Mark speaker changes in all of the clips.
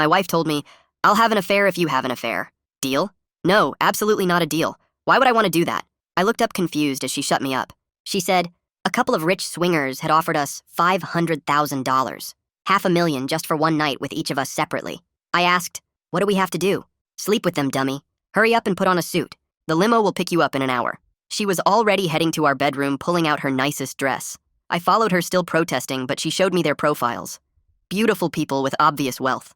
Speaker 1: My wife told me, "I'll have an affair if you have an affair." Deal? No, absolutely not a deal. Why would I want to do that? I looked up confused as she shut me up. She said, a couple of rich swingers had offered us $500,000. $500,000 just for one night with each of us separately. I asked, what do we have to do? Sleep with them, dummy. Hurry up and put on a suit. The limo will pick you up in an hour. She was already heading to our bedroom, pulling out her nicest dress. I followed her, still protesting, but she showed me their profiles. Beautiful people with obvious wealth.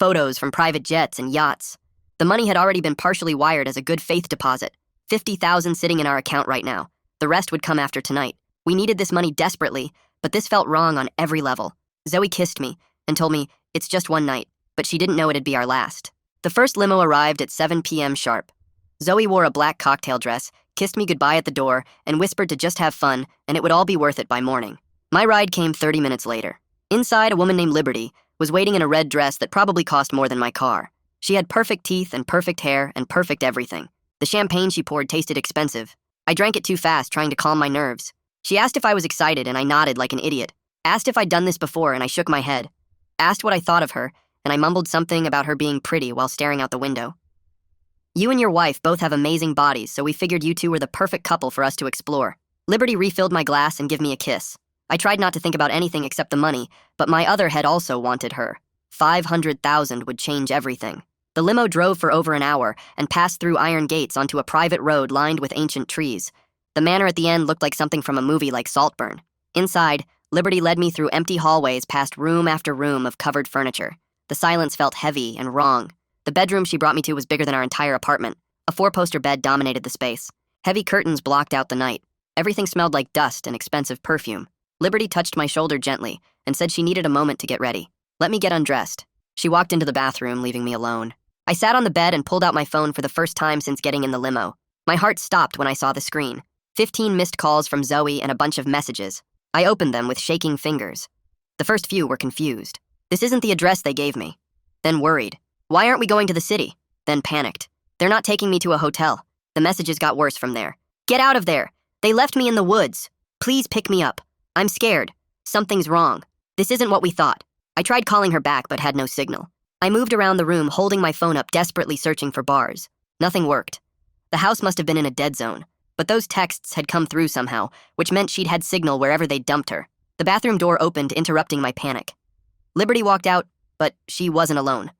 Speaker 1: Photos from private jets and yachts. The money had already been partially wired as a good faith deposit. $50,000 sitting in our account right now. The rest would come after tonight. We needed this money desperately, but this felt wrong on every level. Zoe kissed me and told me it's just one night, but she didn't know it'd be our last. The first limo arrived at 7 p.m. sharp. Zoe wore a black cocktail dress, kissed me goodbye at the door, and whispered to just have fun, and it would all be worth it by morning. My ride came 30 minutes later. Inside, a woman named Liberty was waiting in a red dress that probably cost more than my car. She had perfect teeth and perfect hair and perfect everything. The champagne she poured tasted expensive. I drank it too fast, trying to calm my nerves. She asked if I was excited, and I nodded like an idiot. Asked if I'd done this before, and I shook my head. Asked what I thought of her, and I mumbled something about her being pretty while staring out the window. You and your wife both have amazing bodies, so we figured you two were the perfect couple for us to explore. Liberty refilled my glass and gave me a kiss. I tried not to think about anything except the money, but my other head also wanted her. $500,000 would change everything. The limo drove for over an hour and passed through iron gates onto a private road lined with ancient trees. The manor at the end looked like something from a movie like Saltburn. Inside, Liberty led me through empty hallways past room after room of covered furniture. The silence felt heavy and wrong. The bedroom she brought me to was bigger than our entire apartment. A 4-poster bed dominated the space. Heavy curtains blocked out the night. Everything smelled like dust and expensive perfume. Liberty touched my shoulder gently and said she needed a moment to get ready. Let me get undressed. She walked into the bathroom, leaving me alone. I sat on the bed and pulled out my phone for the first time since getting in the limo. My heart stopped when I saw the screen. 15 missed calls from Zoe and a bunch of messages. I opened them with shaking fingers. The first few were confused. This isn't the address they gave me. Then worried. Why aren't we going to the city? Then panicked. They're not taking me to a hotel. The messages got worse from there. Get out of there. They left me in the woods. Please pick me up. I'm scared. Something's wrong. This isn't what we thought. I tried calling her back but had no signal. I moved around the room, holding my phone up, desperately searching for bars. Nothing worked. The house must have been in a dead zone. But those texts had come through somehow, which meant she'd had signal wherever they dumped her. The bathroom door opened, interrupting my panic. Liberty walked out, but she wasn't alone.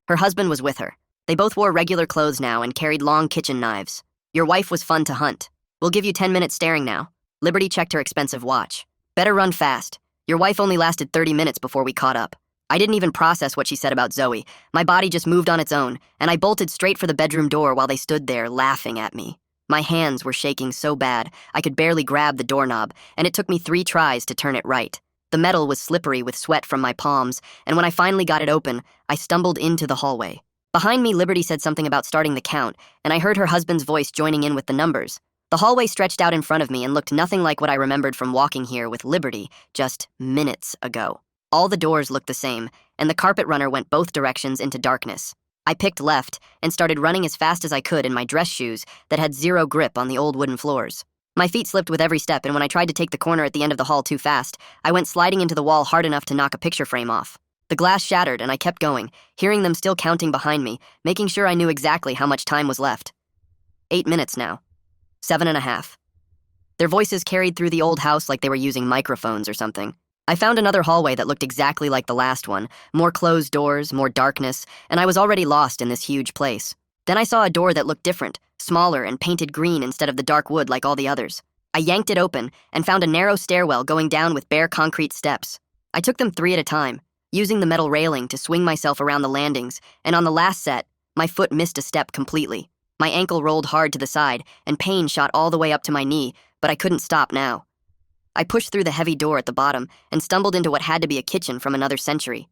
Speaker 1: Her husband was with her. They both wore regular clothes now and carried long kitchen knives. Your wife was fun to hunt. We'll give you 10 minutes staring now. Liberty checked her expensive watch. Better run fast. Your wife only lasted 30 minutes before we caught up. I didn't even process what she said about Zoe. My body just moved on its own, and I bolted straight for the bedroom door while they stood there laughing at me. My hands were shaking so bad, I could barely grab the doorknob, and it took me 3 tries to turn it right. The metal was slippery with sweat from my palms, and when I finally got it open, I stumbled into the hallway. Behind me, Liberty said something about starting the count, and I heard her husband's voice joining in with the numbers. The hallway stretched out in front of me and looked nothing like what I remembered from walking here with Liberty just minutes ago. All the doors looked the same, and the carpet runner went both directions into darkness. I picked left and started running as fast as I could in my dress shoes that had zero grip on the old wooden floors. My feet slipped with every step, and when I tried to take the corner at the end of the hall too fast, I went sliding into the wall hard enough to knock a picture frame off. The glass shattered, and I kept going, hearing them still counting behind me, making sure I knew exactly how much time was left. 8 minutes now. 7.5. Their voices carried through the old house like they were using microphones or something. I found another hallway that looked exactly like the last one, more closed doors, more darkness, and I was already lost in this huge place. Then I saw a door that looked different, smaller and painted green instead of the dark wood like all the others. I yanked it open and found a narrow stairwell going down with bare concrete steps. I took them 3 at a time, using the metal railing to swing myself around the landings, and on the last set, my foot missed a step completely. My ankle rolled hard to the side, and pain shot all the way up to my knee, but I couldn't stop now. I pushed through the heavy door at the bottom and stumbled into what had to be a kitchen from another century.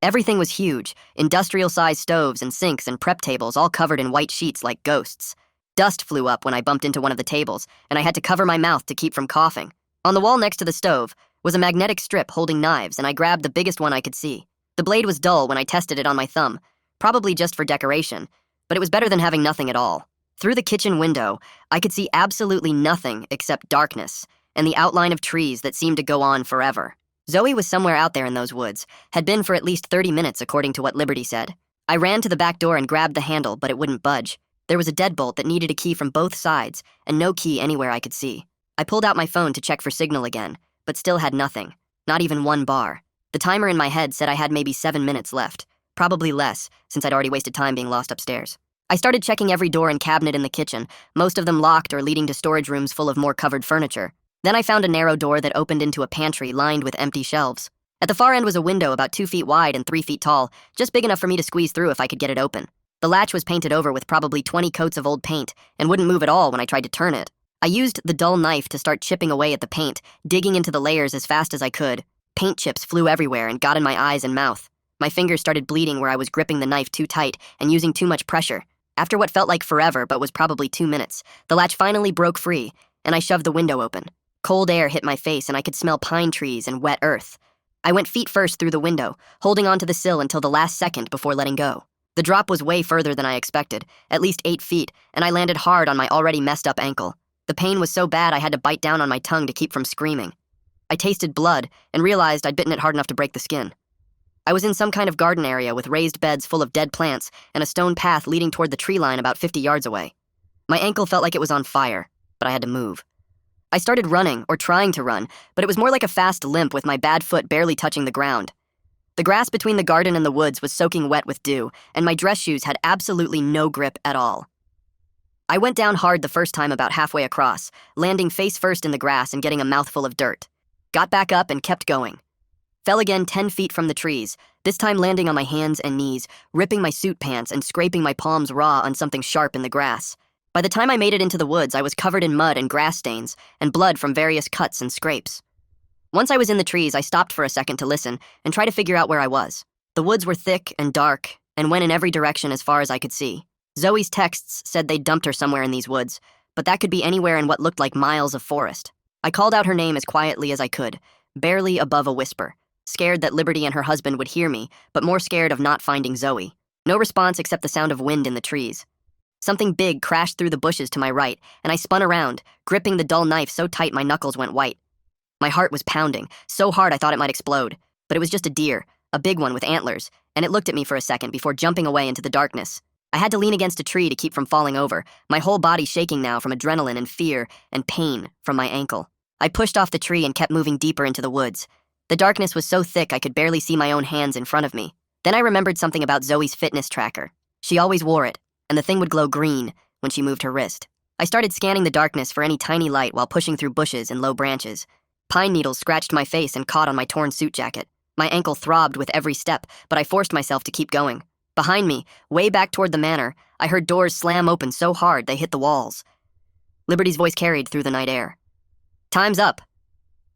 Speaker 1: Everything was huge, industrial-sized stoves and sinks and prep tables all covered in white sheets like ghosts. Dust flew up when I bumped into one of the tables, and I had to cover my mouth to keep from coughing. On the wall next to the stove was a magnetic strip holding knives, and I grabbed the biggest one I could see. The blade was dull when I tested it on my thumb, probably just for decoration, but it was better than having nothing at all. Through the kitchen window, I could see absolutely nothing except darkness and the outline of trees that seemed to go on forever. Zoe was somewhere out there in those woods, had been for at least 30 minutes according to what Liberty said. I ran to the back door and grabbed the handle, but it wouldn't budge. There was a deadbolt that needed a key from both sides, and no key anywhere I could see. I pulled out my phone to check for signal again, but still had nothing. Not even one bar. The timer in my head said I had maybe 7 minutes left. Probably less, since I'd already wasted time being lost upstairs. I started checking every door and cabinet in the kitchen, most of them locked or leading to storage rooms full of more covered furniture. Then I found a narrow door that opened into a pantry lined with empty shelves. At the far end was a window about 2 feet wide and 3 feet tall, just big enough for me to squeeze through if I could get it open. The latch was painted over with probably 20 coats of old paint and wouldn't move at all when I tried to turn it. I used the dull knife to start chipping away at the paint, digging into the layers as fast as I could. Paint chips flew everywhere and got in my eyes and mouth. My fingers started bleeding where I was gripping the knife too tight and using too much pressure. After what felt like forever but was probably 2 minutes, the latch finally broke free, and I shoved the window open. Cold air hit my face and I could smell pine trees and wet earth. I went feet first through the window, holding onto the sill until the last second before letting go. The drop was way further than I expected, at least 8 feet, and I landed hard on my already messed up ankle. The pain was so bad I had to bite down on my tongue to keep from screaming. I tasted blood and realized I'd bitten it hard enough to break the skin. I was in some kind of garden area with raised beds full of dead plants and a stone path leading toward the tree line about 50 yards away. My ankle felt like it was on fire, but I had to move. I started running, or trying to run, but it was more like a fast limp with my bad foot barely touching the ground. The grass between the garden and the woods was soaking wet with dew, and my dress shoes had absolutely no grip at all. I went down hard the first time about halfway across, landing face first in the grass and getting a mouthful of dirt. Got back up and kept going. Fell again 10 feet from the trees, this time landing on my hands and knees, ripping my suit pants and scraping my palms raw on something sharp in the grass. By the time I made it into the woods, I was covered in mud and grass stains, and blood from various cuts and scrapes. Once I was in the trees, I stopped for a second to listen and try to figure out where I was. The woods were thick and dark, and went in every direction as far as I could see. Zoe's texts said they'd dumped her somewhere in these woods, but that could be anywhere in what looked like miles of forest. I called out her name as quietly as I could, barely above a whisper, scared that Liberty and her husband would hear me, but more scared of not finding Zoe. No response except the sound of wind in the trees. Something big crashed through the bushes to my right, and I spun around, gripping the dull knife so tight my knuckles went white. My heart was pounding, so hard I thought it might explode, but it was just a deer, a big one with antlers, and it looked at me for a second before jumping away into the darkness. I had to lean against a tree to keep from falling over, my whole body shaking now from adrenaline and fear and pain from my ankle. I pushed off the tree and kept moving deeper into the woods. The darkness was so thick I could barely see my own hands in front of me. Then I remembered something about Zoe's fitness tracker. She always wore it, and the thing would glow green when she moved her wrist. I started scanning the darkness for any tiny light while pushing through bushes and low branches. Pine needles scratched my face and caught on my torn suit jacket. My ankle throbbed with every step, but I forced myself to keep going. Behind me, way back toward the manor, I heard doors slam open so hard they hit the walls. Liberty's voice carried through the night air. "Time's up.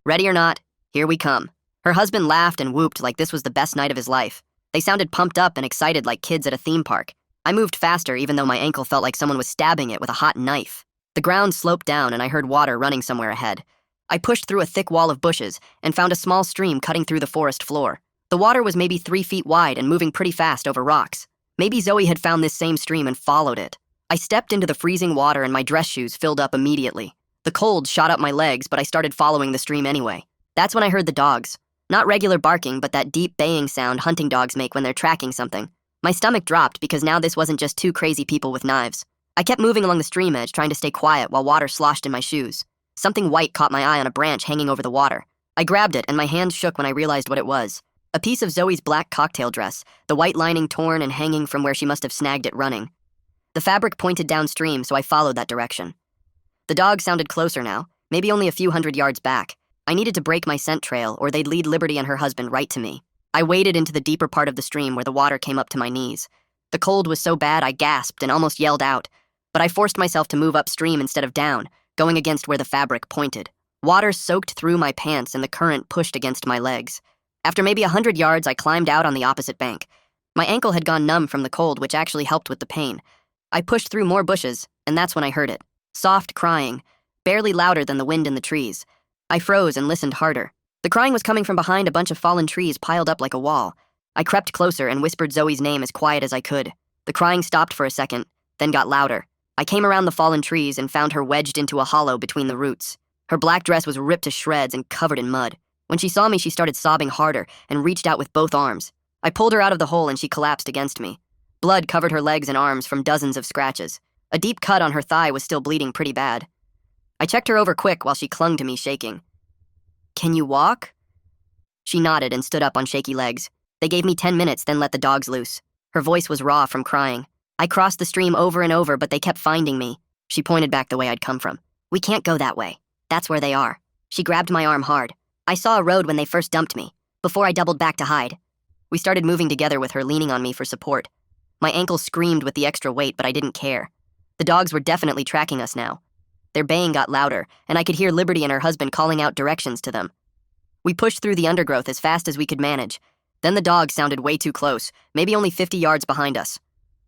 Speaker 1: Ready or not, here we come." Her husband laughed and whooped like this was the best night of his life. They sounded pumped up and excited like kids at a theme park. I moved faster even though my ankle felt like someone was stabbing it with a hot knife. The ground sloped down and I heard water running somewhere ahead. I pushed through a thick wall of bushes and found a small stream cutting through the forest floor. The water was maybe 3 feet wide and moving pretty fast over rocks. Maybe Zoe had found this same stream and followed it. I stepped into the freezing water and my dress shoes filled up immediately. The cold shot up my legs, but I started following the stream anyway. That's when I heard the dogs. Not regular barking, but that deep baying sound hunting dogs make when they're tracking something. My stomach dropped because now this wasn't just two crazy people with knives. I kept moving along the stream edge, trying to stay quiet while water sloshed in my shoes. Something white caught my eye on a branch hanging over the water. I grabbed it and my hands shook when I realized what it was. A piece of Zoe's black cocktail dress, the white lining torn and hanging from where she must have snagged it running. The fabric pointed downstream, so I followed that direction. The dogs sounded closer now, maybe only a few hundred yards back. I needed to break my scent trail, or they'd lead Liberty and her husband right to me. I waded into the deeper part of the stream where the water came up to my knees. The cold was so bad I gasped and almost yelled out, but I forced myself to move upstream instead of down, going against where the fabric pointed. Water soaked through my pants and the current pushed against my legs. After maybe 100 yards, I climbed out on the opposite bank. My ankle had gone numb from the cold, which actually helped with the pain. I pushed through more bushes, and that's when I heard it. Soft crying, barely louder than the wind in the trees. I froze and listened harder. The crying was coming from behind a bunch of fallen trees piled up like a wall. I crept closer and whispered Zoe's name as quiet as I could. The crying stopped for a second, then got louder. I came around the fallen trees and found her wedged into a hollow between the roots. Her black dress was ripped to shreds and covered in mud. When she saw me, she started sobbing harder and reached out with both arms. I pulled her out of the hole and she collapsed against me. Blood covered her legs and arms from dozens of scratches. A deep cut on her thigh was still bleeding pretty bad. I checked her over quick while she clung to me, shaking. "Can you walk?" She nodded and stood up on shaky legs. They gave me 10 minutes, then let the dogs loose. Her voice was raw from crying. I crossed the stream over and over, but they kept finding me. She pointed back the way I'd come from. "We can't go that way. That's where they are." She grabbed my arm hard. "I saw a road when they first dumped me, before I doubled back to hide." We started moving together with her leaning on me for support. My ankle screamed with the extra weight, but I didn't care. The dogs were definitely tracking us now. Their baying got louder, and I could hear Liberty and her husband calling out directions to them. We pushed through the undergrowth as fast as we could manage. Then the dogs sounded way too close, maybe only 50 yards behind us.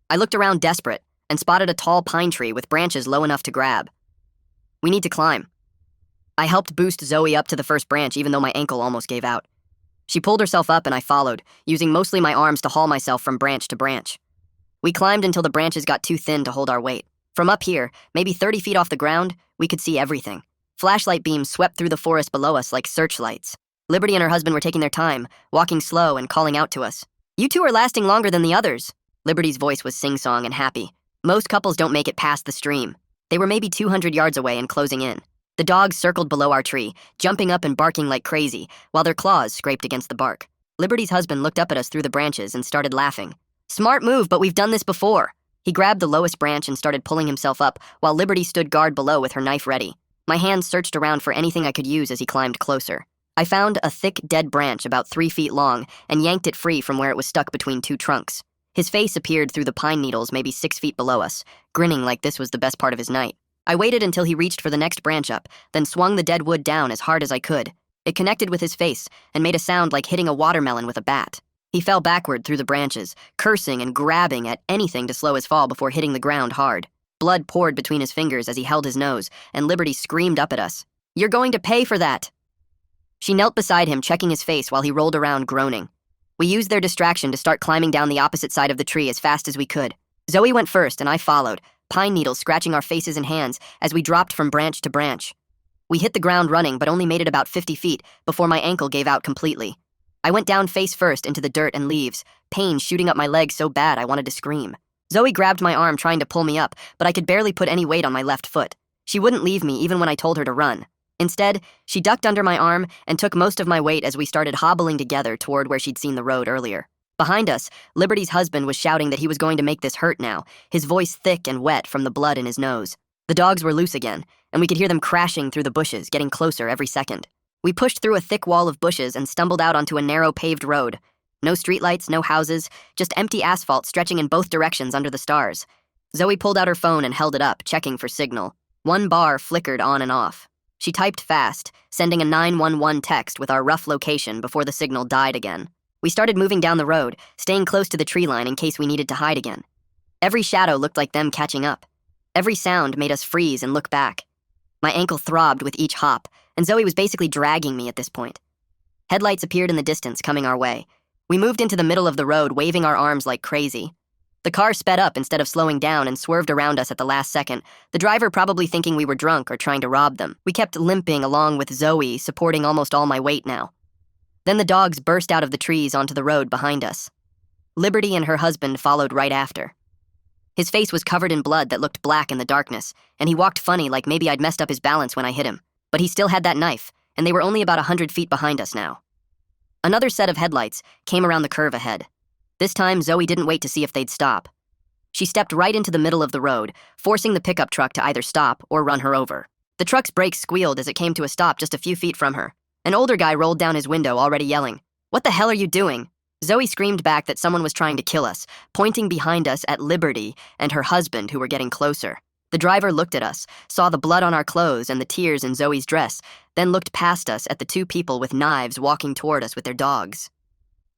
Speaker 1: I looked around desperate and spotted a tall pine tree with branches low enough to grab. "We need to climb." I helped boost Zoe up to the first branch even though my ankle almost gave out. She pulled herself up and I followed, using mostly my arms to haul myself from branch to branch. We climbed until the branches got too thin to hold our weight. From up here, maybe 30 feet off the ground, we could see everything. Flashlight beams swept through the forest below us like searchlights. Liberty and her husband were taking their time, walking slow and calling out to us. "You two are lasting longer than the others." Liberty's voice was sing-song and happy. "Most couples don't make it past the stream." They were maybe 200 yards away and closing in. The dogs circled below our tree, jumping up and barking like crazy, while their claws scraped against the bark. Liberty's husband looked up at us through the branches and started laughing. "Smart move, but we've done this before." He grabbed the lowest branch and started pulling himself up, while Liberty stood guard below with her knife ready. My hands searched around for anything I could use as he climbed closer. I found a thick, dead branch about 3 feet long and yanked it free from where it was stuck between two trunks. His face appeared through the pine needles maybe 6 feet below us, grinning like this was the best part of his night. I waited until he reached for the next branch up, then swung the dead wood down as hard as I could. It connected with his face and made a sound like hitting a watermelon with a bat. He fell backward through the branches, cursing and grabbing at anything to slow his fall before hitting the ground hard. Blood poured between his fingers as he held his nose, and Liberty screamed up at us. "You're going to pay for that!" She knelt beside him, checking his face while he rolled around, groaning. We used their distraction to start climbing down the opposite side of the tree as fast as we could. Zoe went first, and I followed, pine needles scratching our faces and hands as we dropped from branch to branch. We hit the ground running, but only made it about 50 feet before my ankle gave out completely. I went down face first into the dirt and leaves, pain shooting up my legs so bad I wanted to scream. Zoe grabbed my arm trying to pull me up, but I could barely put any weight on my left foot. She wouldn't leave me even when I told her to run. Instead, she ducked under my arm and took most of my weight as we started hobbling together toward where she'd seen the road earlier. Behind us, Liberty's husband was shouting that he was going to make this hurt now, his voice thick and wet from the blood in his nose. The dogs were loose again, and we could hear them crashing through the bushes, getting closer every second. We pushed through a thick wall of bushes and stumbled out onto a narrow paved road. No streetlights, no houses, just empty asphalt stretching in both directions under the stars. Zoe pulled out her phone and held it up, checking for signal. One bar flickered on and off. She typed fast, sending a 911 text with our rough location before the signal died again. We started moving down the road, staying close to the tree line in case we needed to hide again. Every shadow looked like them catching up. Every sound made us freeze and look back. My ankle throbbed with each hop, and Zoe was basically dragging me at this point. Headlights appeared in the distance, coming our way. We moved into the middle of the road, waving our arms like crazy. The car sped up instead of slowing down and swerved around us at the last second, the driver probably thinking we were drunk or trying to rob them. We kept limping along with Zoe, supporting almost all my weight now. Then the dogs burst out of the trees onto the road behind us. Liberty and her husband followed right after. His face was covered in blood that looked black in the darkness, and he walked funny like maybe I'd messed up his balance when I hit him. But he still had that knife, and they were only about 100 feet behind us now. Another set of headlights came around the curve ahead. This time, Zoe didn't wait to see if they'd stop. She stepped right into the middle of the road, forcing the pickup truck to either stop or run her over. The truck's brakes squealed as it came to a stop just a few feet from her. An older guy rolled down his window, already yelling, "What the hell are you doing?" Zoe screamed back that someone was trying to kill us, pointing behind us at Liberty and her husband who were getting closer. The driver looked at us, saw the blood on our clothes and the tears in Zoe's dress, then looked past us at the two people with knives walking toward us with their dogs.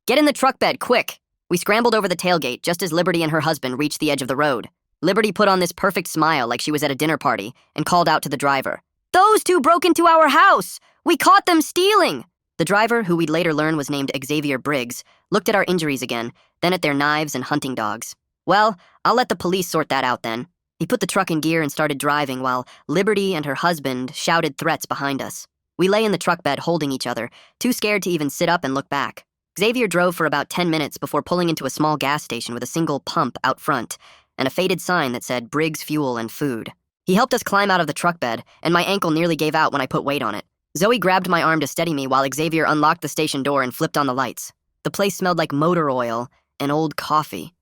Speaker 1: "Get in the truck bed, quick!" We scrambled over the tailgate just as Liberty and her husband reached the edge of the road. Liberty put on this perfect smile like she was at a dinner party and called out to the driver, "Those two broke into our house! We caught them stealing!" The driver, who we'd later learn was named Xavier Briggs, looked at our injuries again, then at their knives and hunting dogs. "Well, I'll let the police sort that out then." He put the truck in gear and started driving while Liberty and her husband shouted threats behind us. We lay in the truck bed holding each other, too scared to even sit up and look back. Xavier drove for about 10 minutes before pulling into a small gas station with a single pump out front and a faded sign that said Briggs Fuel and Food. He helped us climb out of the truck bed, and my ankle nearly gave out when I put weight on it. Zoe grabbed my arm to steady me while Xavier unlocked the station door and flipped on the lights. The place smelled like motor oil and old coffee.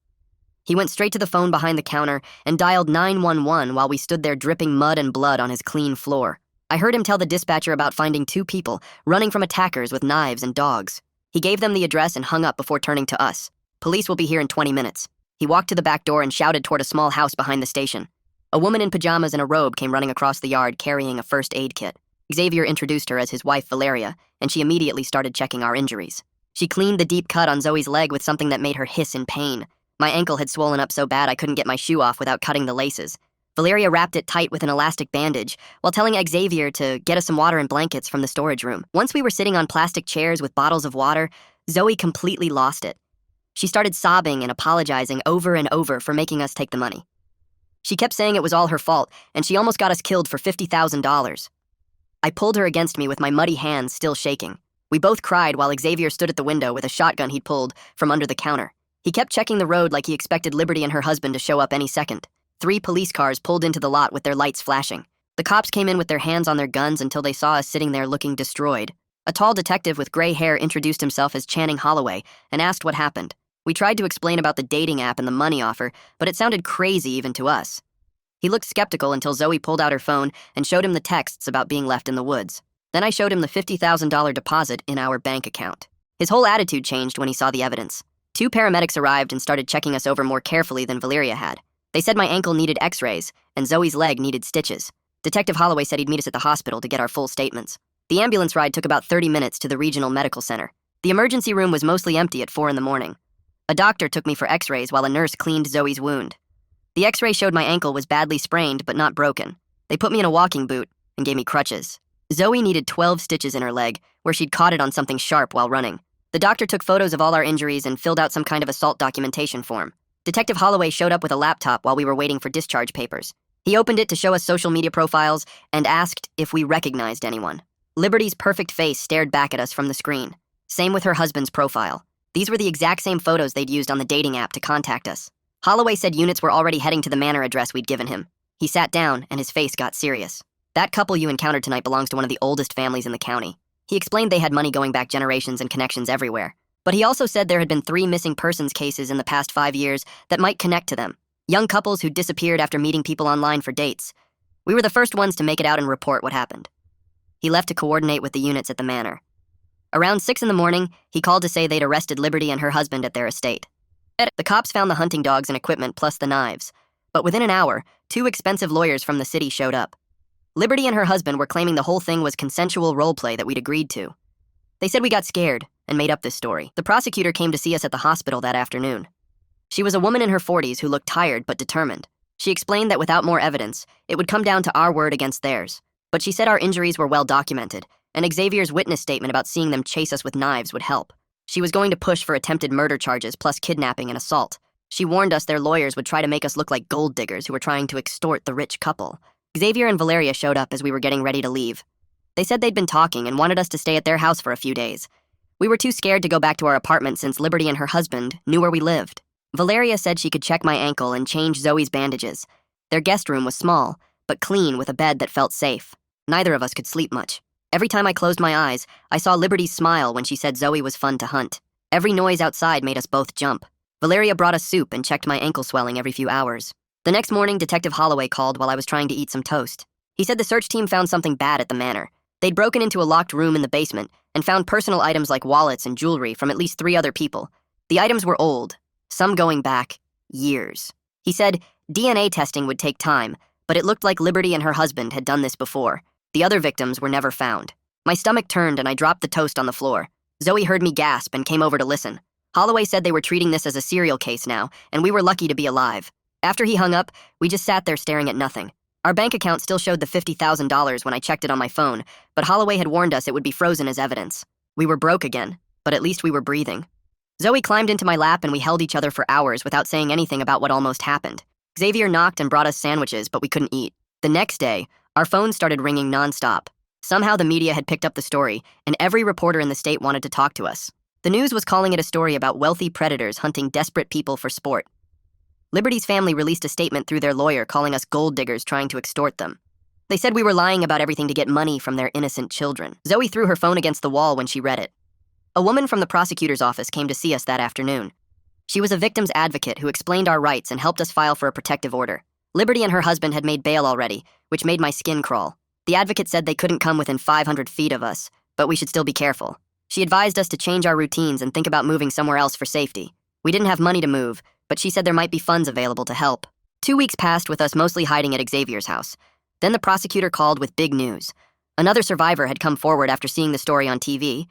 Speaker 1: He went straight to the phone behind the counter and dialed 911 while we stood there dripping mud and blood on his clean floor. I heard him tell the dispatcher about finding 2 people running from attackers with knives and dogs. He gave them the address and hung up before turning to us. Police will be here in 20 minutes. He walked to the back door and shouted toward a small house behind the station. A woman in pajamas and a robe came running across the yard carrying a first aid kit. Xavier introduced her as his wife Valeria, and she immediately started checking our injuries. She cleaned the deep cut on Zoe's leg with something that made her hiss in pain. My ankle had swollen up so bad I couldn't get my shoe off without cutting the laces. Valeria wrapped it tight with an elastic bandage while telling Xavier to get us some water and blankets from the storage room. Once we were sitting on plastic chairs with bottles of water, Zoe completely lost it. She started sobbing and apologizing over and over for making us take the money. She kept saying it was all her fault, and she almost got us killed for $50,000. I pulled her against me with my muddy hands still shaking. We both cried while Xavier stood at the window with a shotgun he'd pulled from under the counter. He kept checking the road like he expected Liberty and her husband to show up any second. 3 police cars pulled into the lot with their lights flashing. The cops came in with their hands on their guns until they saw us sitting there looking destroyed. A tall detective with gray hair introduced himself as Channing Holloway and asked what happened. We tried to explain about the dating app and the money offer, but it sounded crazy even to us. He looked skeptical until Zoe pulled out her phone and showed him the texts about being left in the woods. Then I showed him the $50,000 deposit in our bank account. His whole attitude changed when he saw the evidence. 2 paramedics arrived and started checking us over more carefully than Valeria had. They said my ankle needed x-rays and Zoe's leg needed stitches. Detective Holloway said he'd meet us at the hospital to get our full statements. The ambulance ride took about 30 minutes to the regional medical center. The emergency room was mostly empty at 4 in the morning. A doctor took me for x-rays while a nurse cleaned Zoe's wound. The x-ray showed my ankle was badly sprained but not broken. They put me in a walking boot and gave me crutches. Zoe needed 12 stitches in her leg, where she'd caught it on something sharp while running. The doctor took photos of all our injuries and filled out some kind of assault documentation form. Detective Holloway showed up with a laptop while we were waiting for discharge papers. He opened it to show us social media profiles and asked if we recognized anyone. Liberty's perfect face stared back at us from the screen. Same with her husband's profile. These were the exact same photos they'd used on the dating app to contact us. Holloway said units were already heading to the manor address we'd given him. He sat down and his face got serious. That couple you encountered tonight belongs to one of the oldest families in the county. He explained they had money going back generations and connections everywhere. But he also said there had been 3 missing persons cases in the past 5 years that might connect to them. Young couples who disappeared after meeting people online for dates. We were the first ones to make it out and report what happened. He left to coordinate with the units at the manor. Around 6 in the morning, he called to say they'd arrested Liberty and her husband at their estate. The cops found the hunting dogs and equipment plus the knives. But within an hour, 2 expensive lawyers from the city showed up. Liberty and her husband were claiming the whole thing was consensual roleplay that we'd agreed to. They said we got scared and made up this story. The prosecutor came to see us at the hospital that afternoon. She was a woman in her 40s who looked tired but determined. She explained that without more evidence, it would come down to our word against theirs. But she said our injuries were well documented, and Xavier's witness statement about seeing them chase us with knives would help. She was going to push for attempted murder charges plus kidnapping and assault. She warned us their lawyers would try to make us look like gold diggers who were trying to extort the rich couple. Xavier and Valeria showed up as we were getting ready to leave. They said they'd been talking and wanted us to stay at their house for a few days. We were too scared to go back to our apartment since Liberty and her husband knew where we lived. Valeria said she could check my ankle and change Zoe's bandages. Their guest room was small, but clean with a bed that felt safe. Neither of us could sleep much. Every time I closed my eyes, I saw Liberty's smile when she said Zoe was fun to hunt. Every noise outside made us both jump. Valeria brought us soup and checked my ankle swelling every few hours. The next morning, Detective Holloway called while I was trying to eat some toast. He said the search team found something bad at the manor. They'd broken into a locked room in the basement and found personal items like wallets and jewelry from at least 3 other people. The items were old, some going back years. He said DNA testing would take time, but it looked like Liberty and her husband had done this before. The other victims were never found. My stomach turned and I dropped the toast on the floor. Zoe heard me gasp and came over to listen. Holloway said they were treating this as a serial case now, and we were lucky to be alive. After he hung up, we just sat there staring at nothing. Our bank account still showed the $50,000 when I checked it on my phone, but Holloway had warned us it would be frozen as evidence. We were broke again, but at least we were breathing. Zoe climbed into my lap and we held each other for hours without saying anything about what almost happened. Xavier knocked and brought us sandwiches, but we couldn't eat. The next day, our phones started ringing nonstop. Somehow the media had picked up the story, and every reporter in the state wanted to talk to us. The news was calling it a story about wealthy predators hunting desperate people for sport. Liberty's family released a statement through their lawyer calling us gold diggers trying to extort them. They said we were lying about everything to get money from their innocent children. Zoe threw her phone against the wall when she read it. A woman from the prosecutor's office came to see us that afternoon. She was a victim's advocate who explained our rights and helped us file for a protective order. Liberty and her husband had made bail already, which made my skin crawl. The advocate said they couldn't come within 500 feet of us, but we should still be careful. She advised us to change our routines and think about moving somewhere else for safety. We didn't have money to move, but she said there might be funds available to help. 2 weeks passed with us mostly hiding at Xavier's house. Then the prosecutor called with big news. Another survivor had come forward after seeing the story on TV.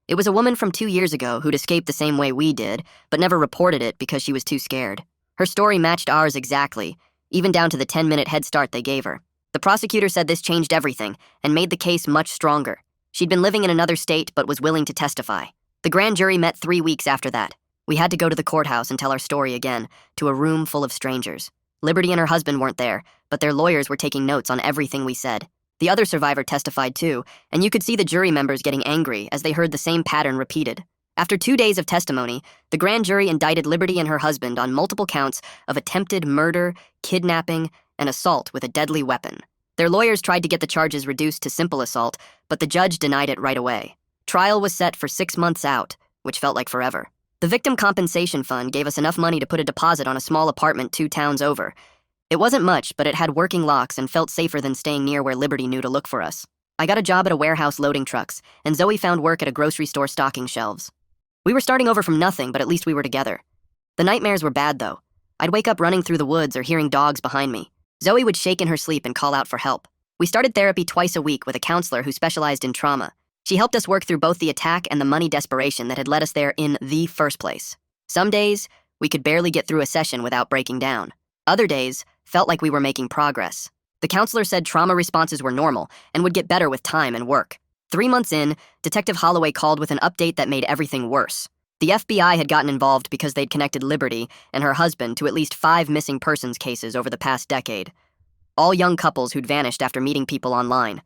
Speaker 1: It was a woman from 2 years ago who'd escaped the same way we did, but never reported it because she was too scared. Her story matched ours exactly, even down to the 10-minute head start they gave her. The prosecutor said this changed everything and made the case much stronger. She'd been living in another state but was willing to testify. The grand jury met 3 weeks after that. We had to go to the courthouse and tell our story again, to a room full of strangers. Liberty and her husband weren't there, but their lawyers were taking notes on everything we said. The other survivor testified too, and you could see the jury members getting angry as they heard the same pattern repeated. After 2 days of testimony, the grand jury indicted Liberty and her husband on multiple counts of attempted murder, kidnapping, and assault with a deadly weapon. Their lawyers tried to get the charges reduced to simple assault, but the judge denied it right away. Trial was set for 6 months out, which felt like forever. The Victim Compensation Fund gave us enough money to put a deposit on a small apartment 2 towns over. It wasn't much, but it had working locks and felt safer than staying near where Liberty knew to look for us. I got a job at a warehouse loading trucks, and Zoe found work at a grocery store stocking shelves. We were starting over from nothing, but at least we were together. The nightmares were bad, though. I'd wake up running through the woods or hearing dogs behind me. Zoe would shake in her sleep and call out for help. We started therapy twice a week with a counselor who specialized in trauma. She helped us work through both the attack and the money desperation that had led us there in the first place. Some days, we could barely get through a session without breaking down. Other days felt like we were making progress. The counselor said trauma responses were normal and would get better with time and work. 3 months in, Detective Holloway called with an update that made everything worse. The FBI had gotten involved because they'd connected Liberty and her husband to at least 5 missing persons cases over the past decade. All young couples who'd vanished after meeting people online.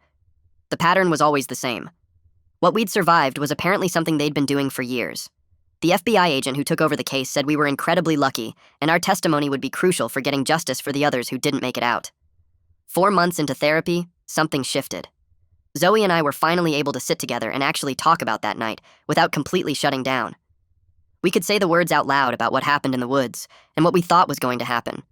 Speaker 1: The pattern was always the same. What we'd survived was apparently something they'd been doing for years. The FBI agent who took over the case said we were incredibly lucky, and our testimony would be crucial for getting justice for the others who didn't make it out. 4 months into therapy, something shifted. Zoe and I were finally able to sit together and actually talk about that night without completely shutting down. We could say the words out loud about what happened in the woods and what we thought was going to happen.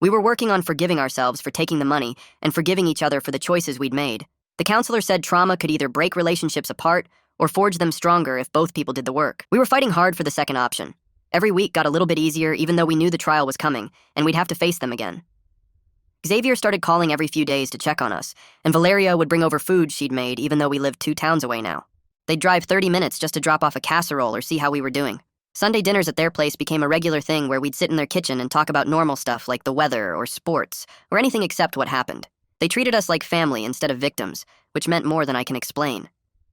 Speaker 1: We were working on forgiving ourselves for taking the money and forgiving each other for the choices we'd made. The counselor said trauma could either break relationships apart or forge them stronger if both people did the work. We were fighting hard for the second option. Every week got a little bit easier even though we knew the trial was coming, and we'd have to face them again. Xavier started calling every few days to check on us, and Valeria would bring over food she'd made even though we lived 2 towns away now. They'd drive 30 minutes just to drop off a casserole or see how we were doing. Sunday dinners at their place became a regular thing where we'd sit in their kitchen and talk about normal stuff like the weather or sports, or anything except what happened. They treated us like family instead of victims, which meant more than I can explain.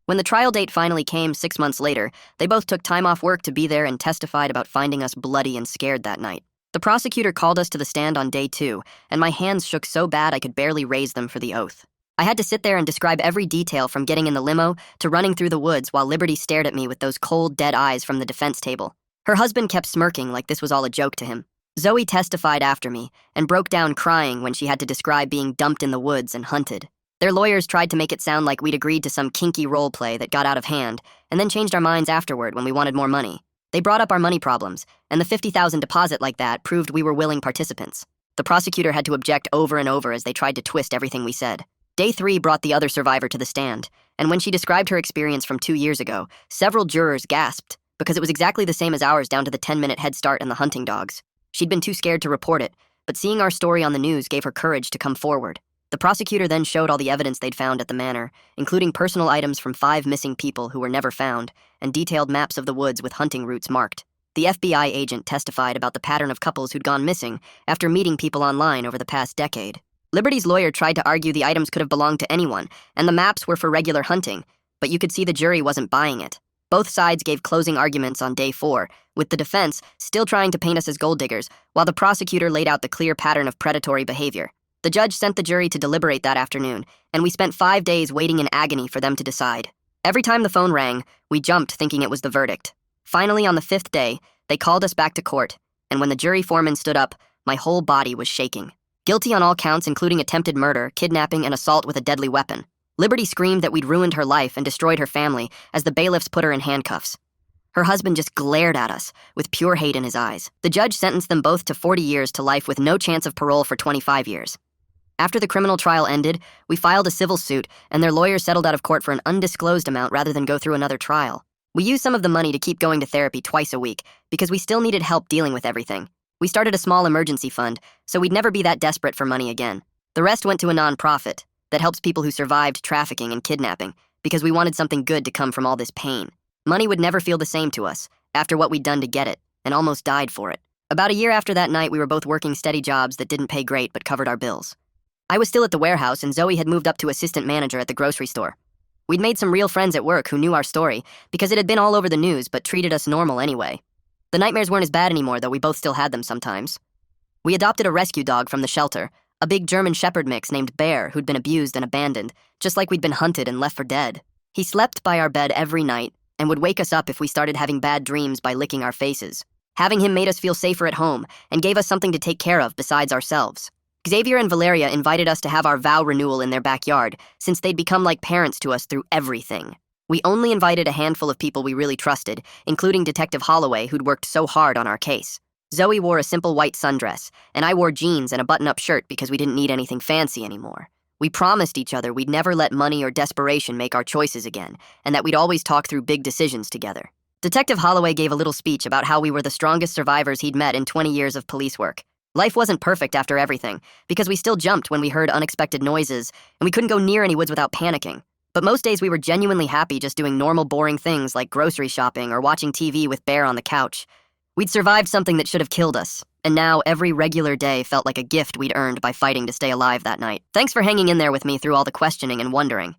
Speaker 1: When the trial date finally came 6 months later, they both took time off work to be there and testified about finding us bloody and scared that night. The prosecutor called us to the stand on day 2, and my hands shook so bad I could barely raise them for the oath. I had to sit there and describe every detail from getting in the limo to running through the woods while Liberty stared at me with those cold, dead eyes from the defense table. Her husband kept smirking like this was all a joke to him. Zoe testified after me and broke down crying when she had to describe being dumped in the woods and hunted. Their lawyers tried to make it sound like we'd agreed to some kinky role play that got out of hand and then changed our minds afterward when we wanted more money. They brought up our money problems, and the $50,000 deposit like that proved we were willing participants. The prosecutor had to object over and over as they tried to twist everything we said. Day 3 brought the other survivor to the stand, and when she described her experience from 2 years ago, several jurors gasped because it was exactly the same as ours down to the 10-minute head start and the hunting dogs. She'd been too scared to report it, but seeing our story on the news gave her courage to come forward. The prosecutor then showed all the evidence they'd found at the manor, including personal items from 5 missing people who were never found, and detailed maps of the woods with hunting routes marked. The FBI agent testified about the pattern of couples who'd gone missing after meeting people online over the past decade. Liberty's lawyer tried to argue the items could have belonged to anyone, and the maps were for regular hunting, but you could see the jury wasn't buying it. Both sides gave closing arguments on day 4, with the defense still trying to paint us as gold diggers, while the prosecutor laid out the clear pattern of predatory behavior. The judge sent the jury to deliberate that afternoon, and we spent 5 days waiting in agony for them to decide. Every time the phone rang, we jumped thinking it was the verdict. Finally, on the 5th day, they called us back to court, and when the jury foreman stood up, my whole body was shaking. Guilty on all counts, including attempted murder, kidnapping, and assault with a deadly weapon. Liberty screamed that we'd ruined her life and destroyed her family as the bailiffs put her in handcuffs. Her husband just glared at us with pure hate in his eyes. The judge sentenced them both to 40 years to life with no chance of parole for 25 years. After the criminal trial ended, we filed a civil suit, and their lawyers settled out of court for an undisclosed amount rather than go through another trial. We used some of the money to keep going to therapy twice a week because we still needed help dealing with everything. We started a small emergency fund, so we'd never be that desperate for money again. The rest went to a nonprofit that helps people who survived trafficking and kidnapping because we wanted something good to come from all this pain. Money would never feel the same to us after what we'd done to get it, and almost died for it. About a year after that night, we were both working steady jobs that didn't pay great but covered our bills. I was still at the warehouse, and Zoe had moved up to assistant manager at the grocery store. We'd made some real friends at work who knew our story because it had been all over the news but treated us normal anyway. The nightmares weren't as bad anymore, though we both still had them sometimes. We adopted a rescue dog from the shelter, a big German Shepherd mix named Bear who'd been abused and abandoned, just like we'd been hunted and left for dead. He slept by our bed every night and would wake us up if we started having bad dreams by licking our faces. Having him made us feel safer at home and gave us something to take care of besides ourselves. Xavier and Valeria invited us to have our vow renewal in their backyard since they'd become like parents to us through everything. We only invited a handful of people we really trusted, including Detective Holloway, who'd worked so hard on our case. Zoe wore a simple white sundress, and I wore jeans and a button-up shirt because we didn't need anything fancy anymore. We promised each other we'd never let money or desperation make our choices again, and that we'd always talk through big decisions together. Detective Holloway gave a little speech about how we were the strongest survivors he'd met in 20 years of police work. Life wasn't perfect after everything, because we still jumped when we heard unexpected noises, and we couldn't go near any woods without panicking. But most days we were genuinely happy just doing normal boring things like grocery shopping or watching TV with Bear on the couch. We'd survived something that should have killed us, and now every regular day felt like a gift we'd earned by fighting to stay alive that night. Thanks for hanging in there with me through all the questioning and wondering.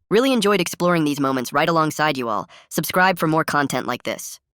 Speaker 1: Really enjoyed exploring these moments right alongside you all. Subscribe for more content like this.